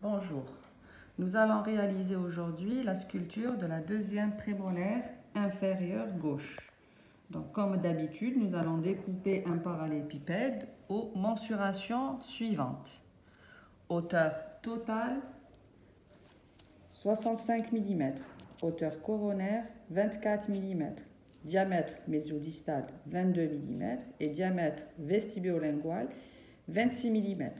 Bonjour, nous allons réaliser aujourd'hui la sculpture de la deuxième prémolaire inférieure gauche. Donc, comme d'habitude, nous allons découper un parallélépipède aux mensurations suivantes. Hauteur totale 65 mm, hauteur coronaire 24 mm, diamètre mésodistal 22 mm et diamètre vestibiolingual 26 mm.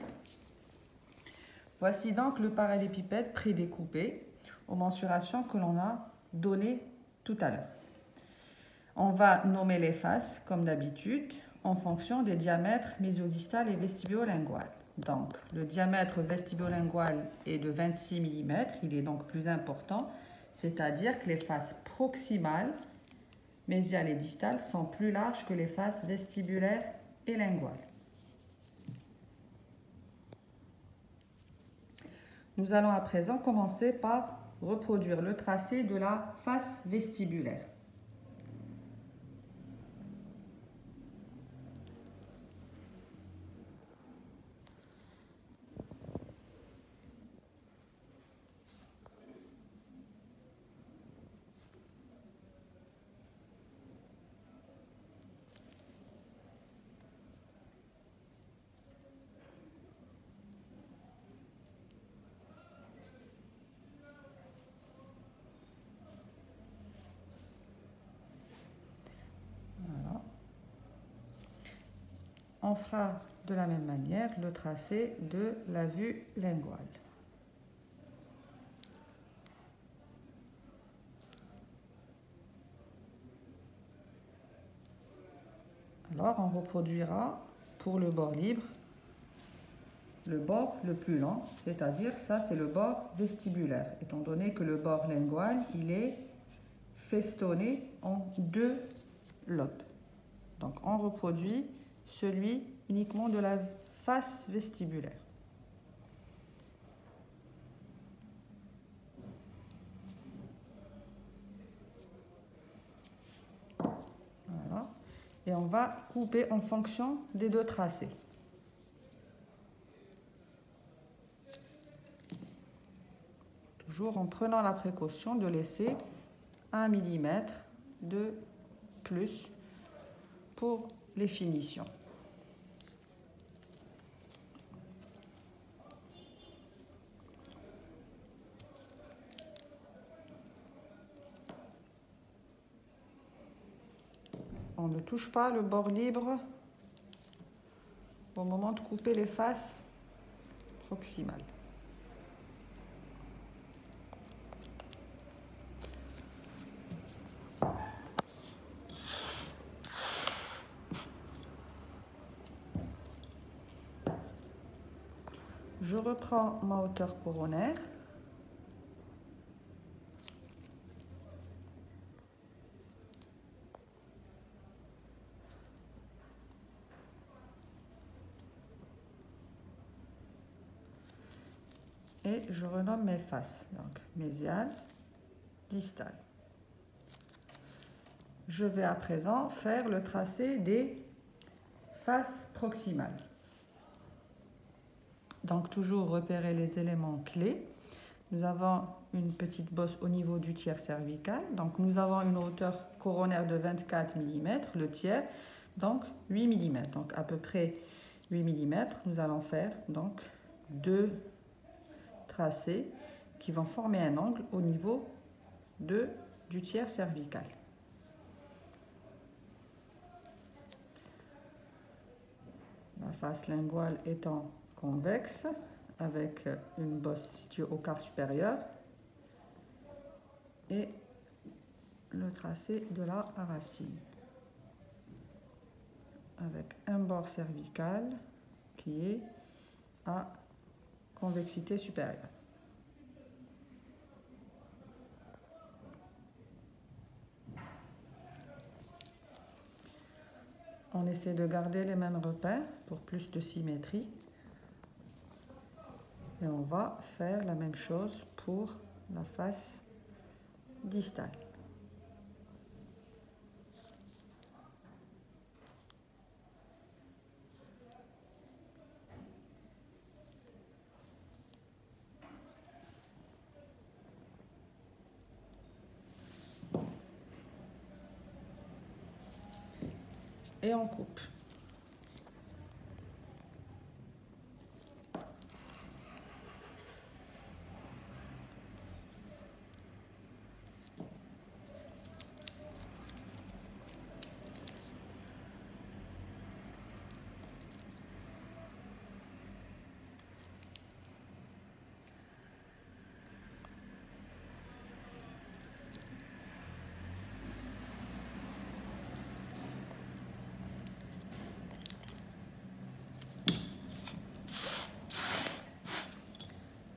Voici donc le parallélépipède prédécoupé aux mensurations que l'on a données tout à l'heure. On va nommer les faces, comme d'habitude, en fonction des diamètres mésodistal et vestibiolingual. Donc, le diamètre vestibiolingual est de 26 mm, il est donc plus important, c'est-à-dire que les faces proximales, mésiales et distales, sont plus larges que les faces vestibulaires et linguales. Nous allons à présent commencer par reproduire le tracé de la face vestibulaire. On fera de la même manière le tracé de la vue linguale. Alors, on reproduira pour le bord libre le bord le plus long, c'est-à-dire ça c'est le bord vestibulaire, étant donné que le bord lingual il est festonné en deux lobes. Donc, on reproduit celui uniquement de la face vestibulaire. Voilà. Et on va couper en fonction des deux tracés. Toujours en prenant la précaution de laisser 1 mm de plus pour les finitions. On ne touche pas le bord libre au moment de couper les faces proximales. Je reprends ma hauteur coronaire. Et je renomme mes faces, donc mésiale, distale. Je vais à présent faire le tracé des faces proximales. Donc toujours repérer les éléments clés. Nous avons une petite bosse au niveau du tiers cervical. Donc nous avons une hauteur coronaire de 24 mm, le tiers, donc 8 mm. Donc à peu près 8 mm, nous allons faire donc deux tracés qui vont former un angle au niveau du tiers cervical. La face linguale étant convexe avec une bosse située au quart supérieur et le tracé de la racine avec un bord cervical qui est à convexité supérieure. On essaie de garder les mêmes repères pour plus de symétrie. Et on va faire la même chose pour la face distale. et on coupe.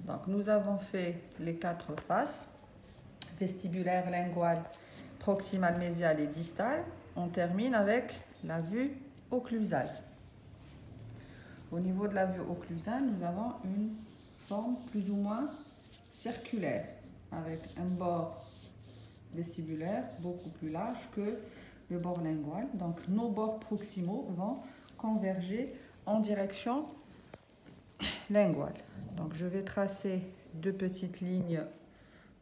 Donc, nous avons fait les 4 faces, vestibulaire, linguale, proximale, mésiale et distale. On termine avec la vue occlusale. Au niveau de la vue occlusale, nous avons une forme plus ou moins circulaire, avec un bord vestibulaire beaucoup plus large que le bord lingual. Donc, nos bords proximaux vont converger en direction linguale. Donc, je vais tracer 2 petites lignes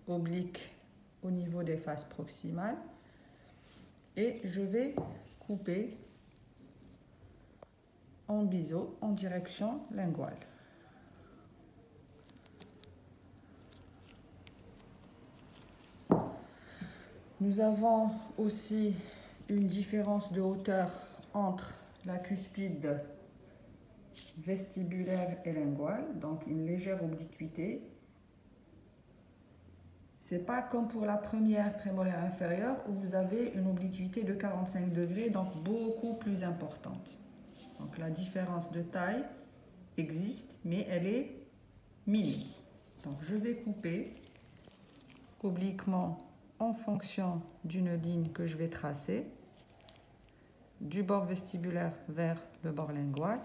obliques au niveau des faces proximales et je vais couper en biseau en direction linguale. Nous avons aussi une différence de hauteur entre la cuspide vestibulaire et linguale, donc une légère obliquité. C'est pas comme pour la première prémolaire inférieure où vous avez une obliquité de 45 degrés, donc beaucoup plus importante. Donc la différence de taille existe, mais elle est minime. Donc je vais couper obliquement en fonction d'une ligne que je vais tracer du bord vestibulaire vers le bord lingual,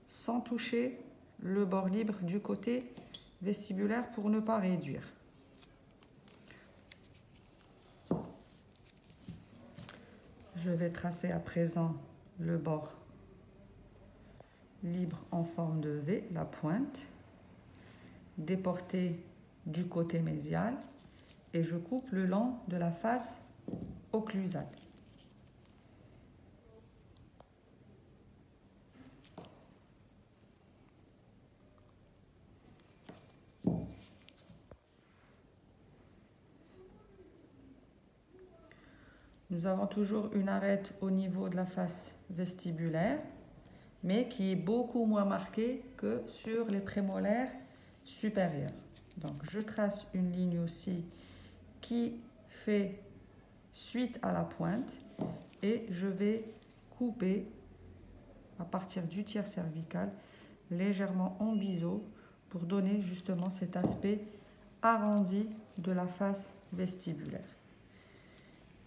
sans toucher le bord libre du côté vestibulaire pour ne pas réduire. Je vais tracer à présent le bord libre en forme de V, la pointe, déportée du côté mésial et je coupe le long de la face occlusale. Nous avons toujours une arête au niveau de la face vestibulaire, mais qui est beaucoup moins marquée que sur les prémolaires supérieures. Donc je trace une ligne aussi qui fait suite à la pointe et je vais couper à partir du tiers cervical légèrement en biseau pour donner justement cet aspect arrondi de la face vestibulaire.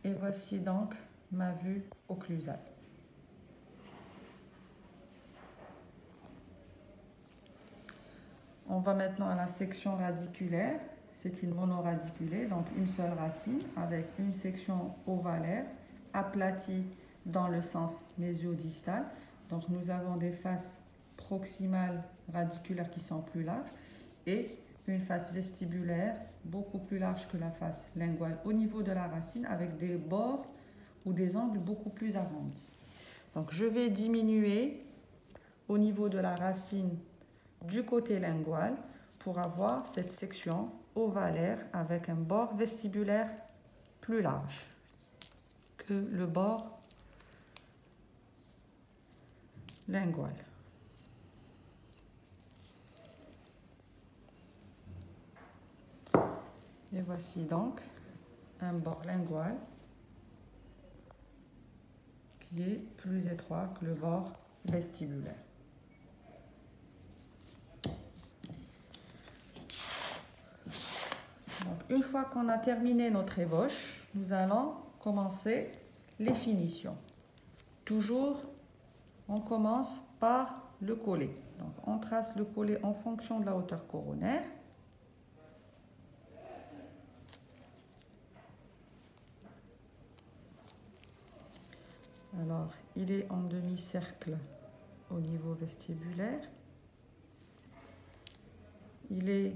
Et voici donc ma vue occlusale. On va maintenant à la section radiculaire. C'est une monoradiculée, donc une seule racine avec une section ovalaire aplatie dans le sens mésio-distal. Donc nous avons des faces proximales radiculaires qui sont plus larges et une face vestibulaire beaucoup plus large que la face linguale au niveau de la racine avec des bords ou des angles beaucoup plus arrondis. Donc je vais diminuer au niveau de la racine du côté lingual pour avoir cette section ovalaire avec un bord vestibulaire plus large que le bord lingual. Et voici donc un bord lingual qui est plus étroit que le bord vestibulaire. Donc, une fois qu'on a terminé notre ébauche, nous allons commencer les finitions. Toujours, on commence par le collet. Donc, on trace le collet en fonction de la hauteur coronaire. Alors, il est en demi-cercle au niveau vestibulaire. Il est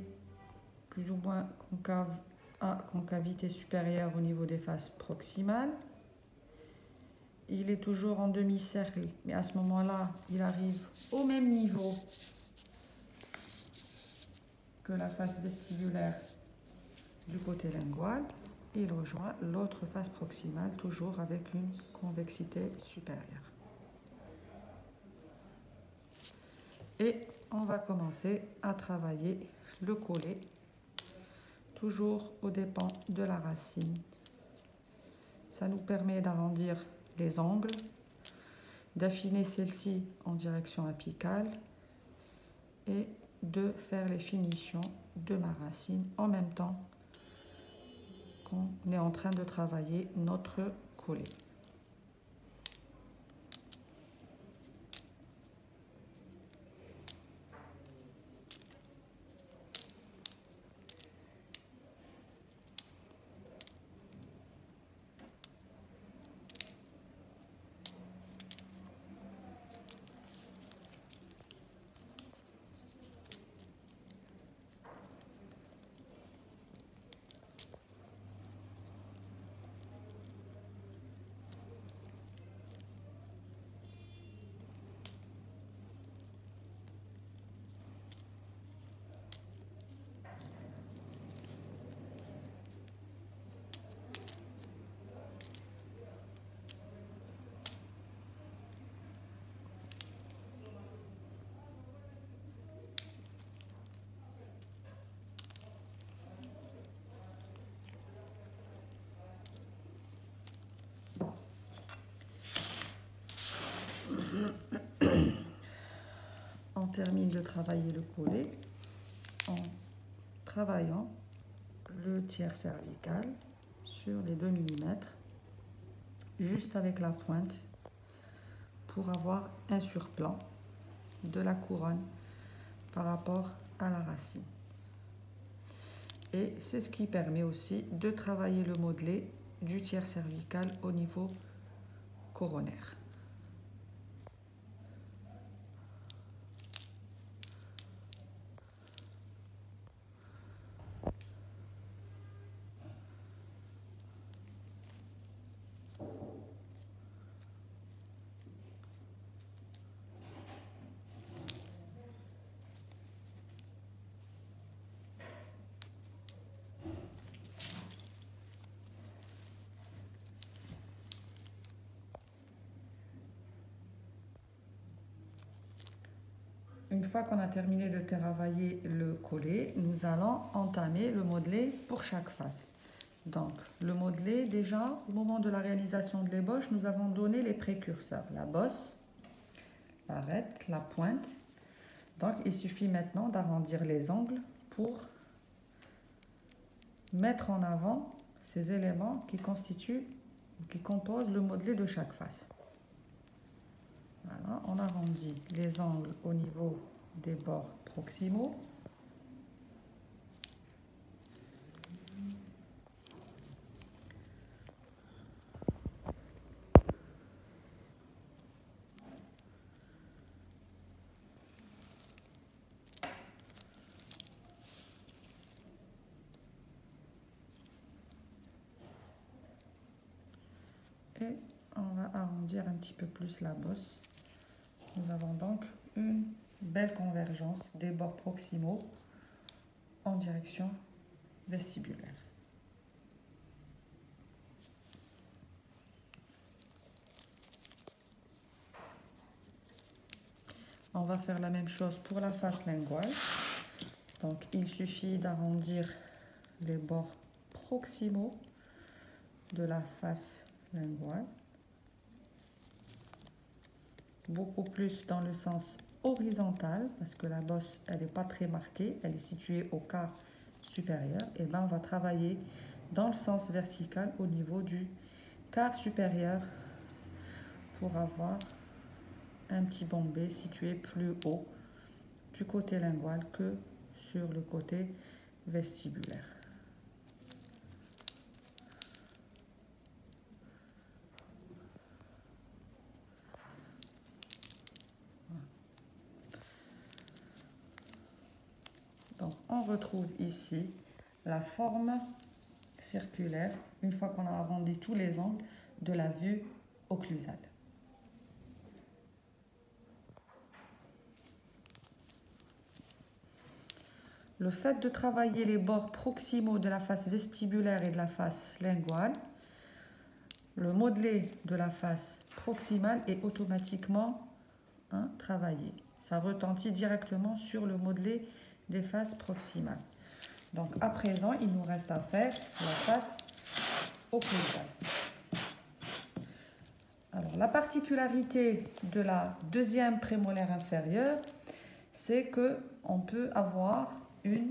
plus ou moins concave à concavité supérieure au niveau des faces proximales. il est toujours en demi-cercle, mais à ce moment-là, il arrive au même niveau que la face vestibulaire du côté lingual. Il rejoint l'autre face proximale, toujours avec une convexité supérieure. Et on va commencer à travailler le collet, toujours aux dépens de la racine. Ça nous permet d'arrondir les angles, d'affiner celle-ci en direction apicale et de faire les finitions de ma racine en même temps qu'on est en train de travailler notre collet. On termine de travailler le collet en travaillant le tiers cervical sur les 2 mm, juste avec la pointe, pour avoir un surplomb de la couronne par rapport à la racine. Et c'est ce qui permet aussi de travailler le modelé du tiers cervical au niveau coronaire. Une fois qu'on a terminé de travailler le collet, nous allons entamer le modelé pour chaque face. Donc, le modelé, déjà, au moment de la réalisation de l'ébauche, nous avons donné les précurseurs, la bosse, l'arête, la pointe. Donc, il suffit maintenant d'arrondir les angles pour mettre en avant ces éléments qui constituent, qui composent le modelé de chaque face. Voilà, on arrondit les angles au niveau des bords proximaux. Et on va arrondir un petit peu plus la bosse. Nous avons donc une belle convergence des bords proximaux en direction vestibulaire. On va faire la même chose pour la face linguale. Donc il suffit d'arrondir les bords proximaux de la face linguale. Beaucoup plus dans le sens horizontal, parce que la bosse, elle n'est pas très marquée, elle est située au quart supérieur. Et bien, on va travailler dans le sens vertical au niveau du quart supérieur pour avoir un petit bombé situé plus haut du côté lingual que sur le côté vestibulaire. Donc, on retrouve ici la forme circulaire, une fois qu'on a arrondi tous les angles, de la vue occlusale. Le fait de travailler les bords proximaux de la face vestibulaire et de la face linguale, le modelé de la face proximale est automatiquement travaillé. Ça retentit directement sur le modelé des faces proximales. Donc à présent, il nous reste à faire la face occlusale. Alors la particularité de la deuxième prémolaire inférieure, c'est qu'on peut avoir une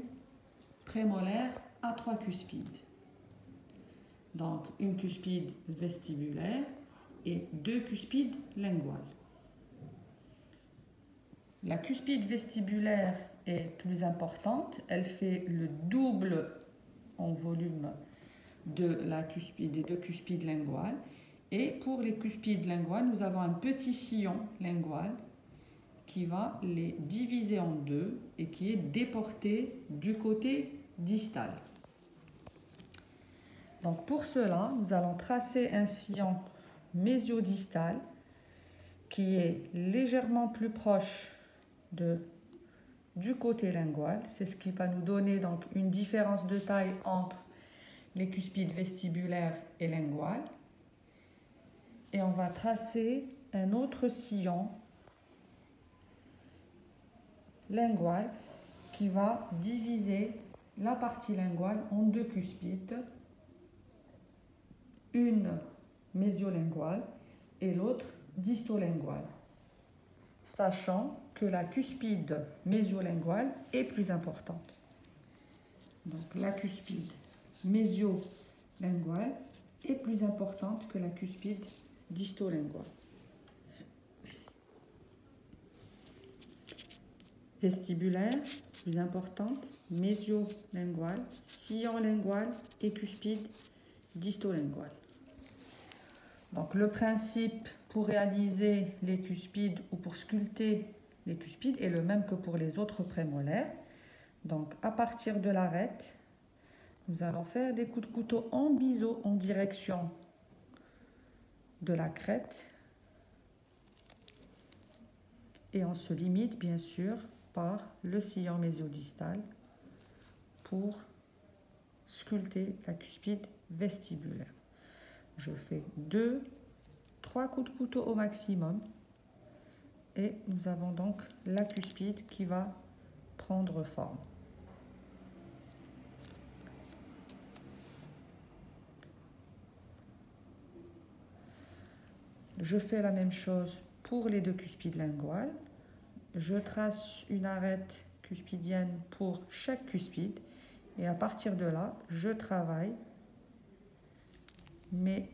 prémolaire à 3 cuspides. Donc une cuspide vestibulaire et 2 cuspides linguales. La cuspide vestibulaire est plus importante, elle fait le double en volume de la cuspide, des 2 cuspides linguales. Et pour les cuspides linguales, nous avons un petit sillon lingual qui va les diviser en deux et qui est déporté du côté distal. Donc pour cela, nous allons tracer un sillon mésiodistal qui est légèrement plus proche du côté lingual. C'est ce qui va nous donner donc une différence de taille entre les cuspides vestibulaires et linguales. Et on va tracer un autre sillon lingual qui va diviser la partie linguale en 2 cuspides, une mésiolinguale et l'autre distolinguale, sachant que la cuspide mésiolinguale est plus importante. Donc la cuspide mésiolinguale est plus importante que la cuspide distolinguale. Vestibulaire, plus importante, mésiolinguale, sillon lingual et cuspide distolinguale. Donc le principe pour réaliser les cuspides ou pour sculpter les cuspides est le même que pour les autres prémolaires. Donc à partir de l'arête, nous allons faire des coups de couteau en biseau en direction de la crête et on se limite bien sûr par le sillon mésiodistal pour sculpter la cuspide vestibulaire. Je fais 2-3 coups de couteau au maximum et nous avons donc la cuspide qui va prendre forme. Je fais la même chose pour les 2 cuspides linguales. Je trace une arête cuspidienne pour chaque cuspide et à partir de là, je travaille mes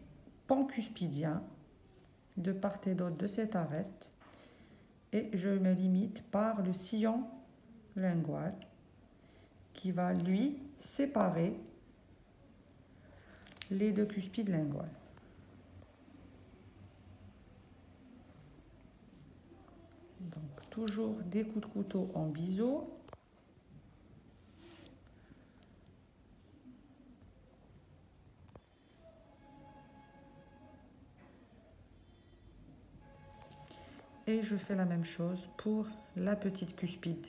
pans cuspidiens de part et d'autre de cette arête et je me limite par le sillon lingual qui va lui séparer les 2 cuspides linguales. Donc toujours des coups de couteau en biseau. Et je fais la même chose pour la petite cuspide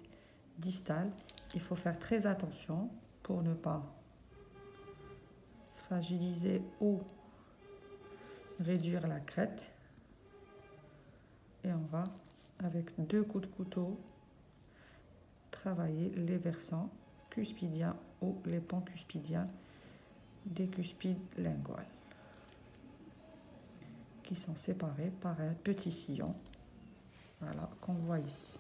distale. Il faut faire très attention pour ne pas fragiliser ou réduire la crête. Et on va, avec 2 coups de couteau, travailler les versants cuspidiens ou les pans cuspidiens des cuspides linguales qui sont séparés par un petit sillon. Voilà, qu'on voit ici.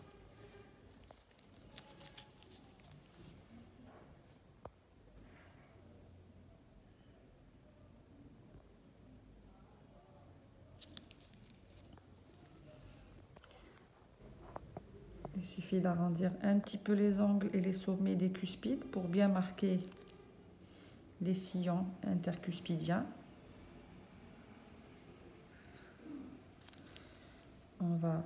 Il suffit d'arrondir un petit peu les angles et les sommets des cuspides pour bien marquer les sillons intercuspidiens. On va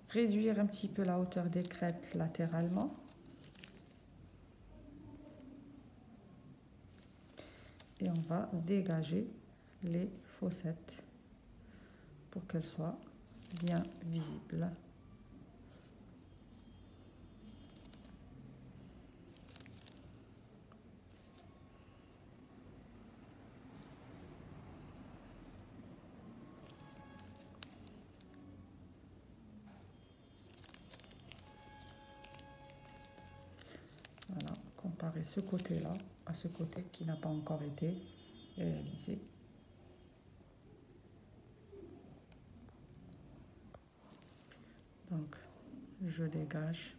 réduire un petit peu la hauteur des crêtes latéralement. Et on va dégager les fossettes pour qu'elle soit bien visible. Voilà, comparer ce côté-là à ce côté qui n'a pas encore été réalisé. Donc, je dégage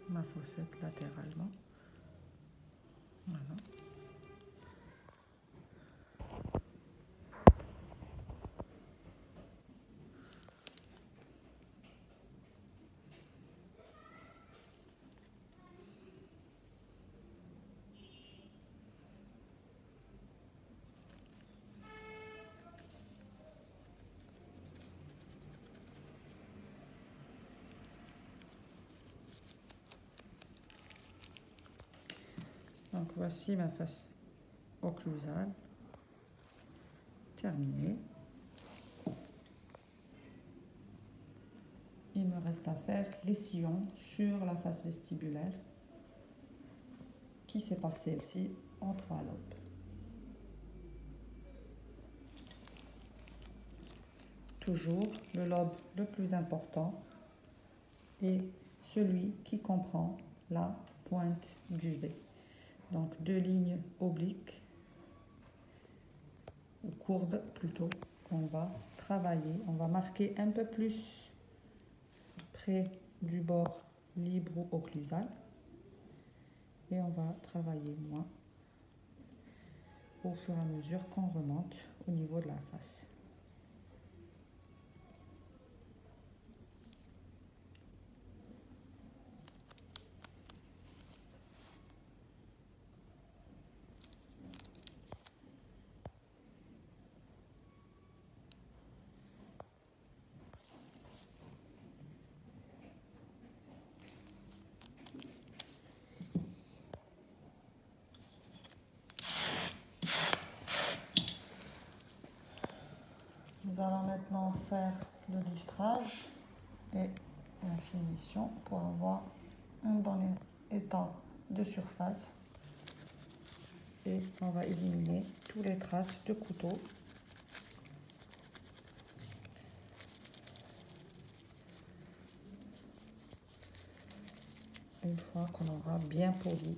ma fossette latéralement. Voilà. Donc voici ma face occlusale terminée. Il me reste à faire les sillons sur la face vestibulaire qui sépare celle-ci en 3 lobes. Toujours le lobe le plus important est celui qui comprend la pointe du V. Donc 2 lignes obliques, ou courbes plutôt, qu'on va travailler. On va marquer un peu plus près du bord libre ou occlusal. Et on va travailler moins au fur et à mesure qu'on remonte au niveau de la face. Nous allons maintenant faire le lustrage et la finition pour avoir un bon état de surface. Et on va éliminer toutes les traces de couteau. Une fois qu'on aura bien poli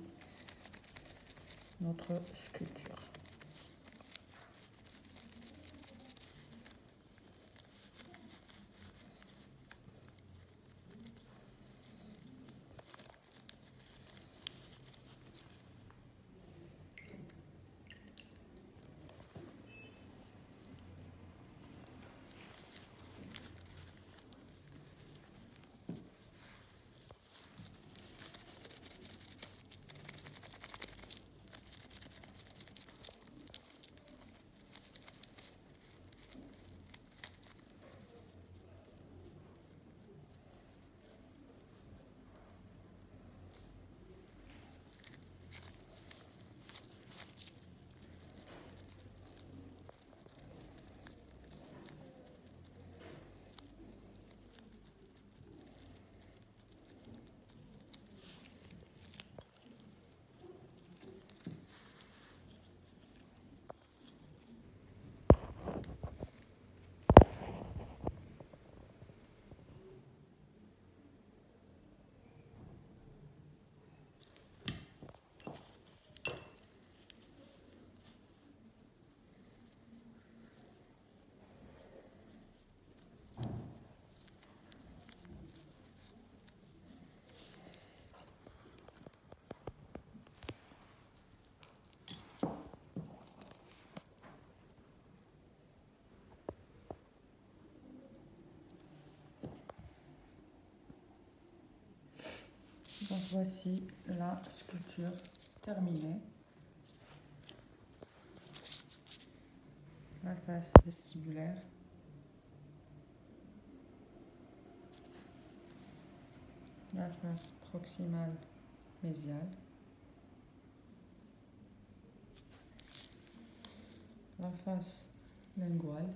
notre sculpture. Donc voici la sculpture terminée. La face vestibulaire. La face proximale mésiale. La face linguale.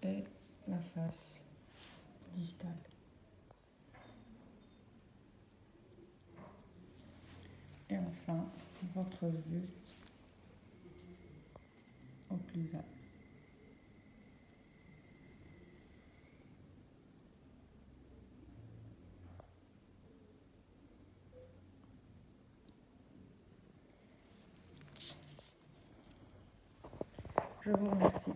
et la face distale. Et enfin, votre vue occlusale. Je vous remercie.